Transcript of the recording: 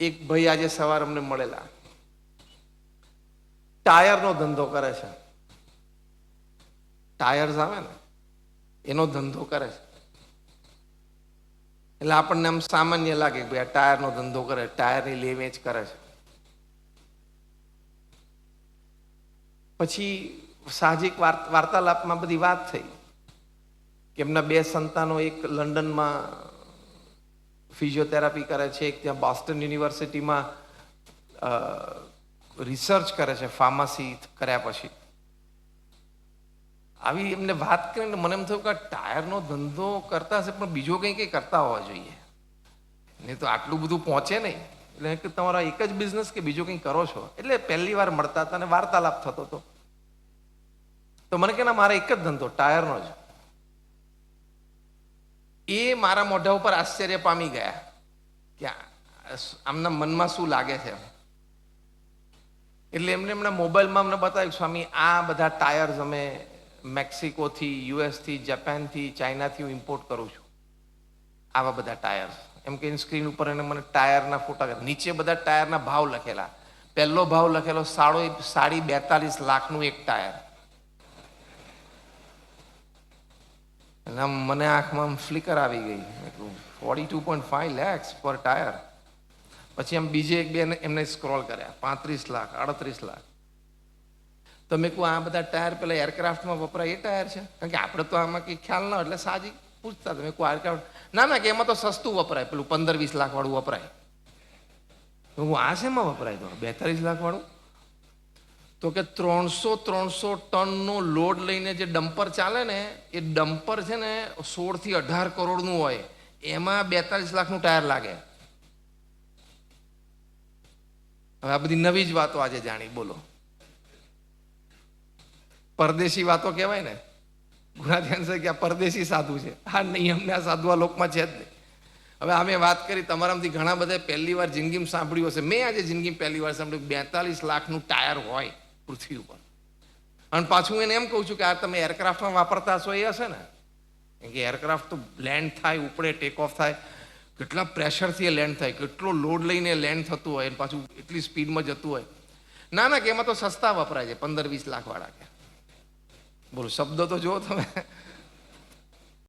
એક ભાઈ આજે સવાર અમને મળેલા, ટાયરનો ધંધો કરે છે. ટાયર્સ આવે ને એનો ધંધો કરે છે. એટલે આપણને આમ સામાન્ય લાગે કે ભાઈ આ ટાયરનો ધંધો કરે, ટાયરની લે વેચ કરે છે. પછી સાહજિક વાર્તાલાપમાં બધી વાત થઈ કે એમના 2 સંતાનો, એક લંડનમાં ફિઝિયોથેરાપી કરે છે, એક ત્યાં બોસ્ટન યુનિવર્સિટીમાં રિસર્ચ કરે છે ફાર્મસી કર્યા પછી. આવી એમને વાત કરીને મને એમ થયું કે ટાયરનો ધંધો કરતા હશે પણ બીજો કંઈ કરતા હોવા જોઈએ, નહીં તો આટલું બધું પહોંચે નહીં. એટલે કે તમારા એક જ બિઝનેસ કે બીજો કંઈ કરો છો? એટલે પહેલી વાર મળતા હતા અને વાર્તાલાપ થતો હતો. તો મને કે ના, મારે એક જ ધંધો ટાયરનો જ. એ મારા મોઢા ઉપર આશ્ચર્ય પામી ગયા કે આમના મનમાં શું લાગે છે. એટલે એમના મોબાઈલમાં અમને બતાવ્યું, સ્વામી આ બધા ટાયર્સ અમે મેક્સિકોથી, યુએસથી, જાપાનથી, ચાઇનાથી હું ઇમ્પોર્ટ કરું છું, આવા બધા ટાયર્સ. એમ કે સ્ક્રીન ઉપર એને મને ટાયરના ફોટા, નીચે બધા ટાયરના ભાવ લખેલા. પહેલો ભાવ લખેલો 42.5 લાખનું એક ટાયર. મને આંખમાં ફ્લિકર આવી ગઈ. 42.5 lakhs પર ટાયર. પછી આમ બીજે એક બે એમને સ્ક્રોલ કર્યા, 35 લાખ, 38 લાખ. તો મેં કહું આ બધા ટાયર પેલા એરક્રાફ્ટમાં વપરાય એ ટાયર છે? કારણ કે આપણે તો આમાં કંઈ ખ્યાલ ના હોય એટલે સાજી પૂછતા હતા. મેં કહું એરક્રાફ્ટ ના કે એમાં તો સસ્તું વપરાય, પેલું 15-20 લાખ વાળું વપરાય. હું આ શેમાં વપરાય તો 42 લાખ વાળું? તો કે 300 ટનનો લોડ લઈને જે ડમ્પર ચાલે ને, એ ડમ્પર છે ને 16 થી 18 કરોડનું હોય, એમાં 42 લાખનું ટાયર લાગે. હવે આ બધી નવી જ વાતો આજે જાણી. બોલો, પરદેશી વાતો કહેવાય ને. ગુણાધ્યાન છે કે આ પરદેશી સાધુ છે. હા નહીં, અમને આ સાધુ આ લોકમાં છે જ નહીં. હવે અમે વાત કરી, તમારામાંથી ઘણા બધા પહેલી વાર જિંદગીમાં સાંભળ્યું હશે. મેં આજે જિંદગી પહેલી વાર સાંભળ્યું 42 લાખનું ટાયર હોય પૃથ્વી ઉપર. અને પાછું એને એમ કહું છું કે આ તમે એરક્રાફ્ટમાં વાપરતા હશો એ હશે ને. કેમ કે એરક્રાફ્ટ તો લેન્ડ થાય, ઉપડે, ટેક ઓફ થાય, કેટલા પ્રેશરથી એ લેન્ડ થાય, કેટલો લોડ લઈને લેન્ડ થતું હોય, પાછું એટલી સ્પીડમાં જતું હોય. ના કે એમાં તો સસ્તા વપરાય છે 15-20 લાખ વાળા. કે બોલો, શબ્દો તો જુઓ તમે.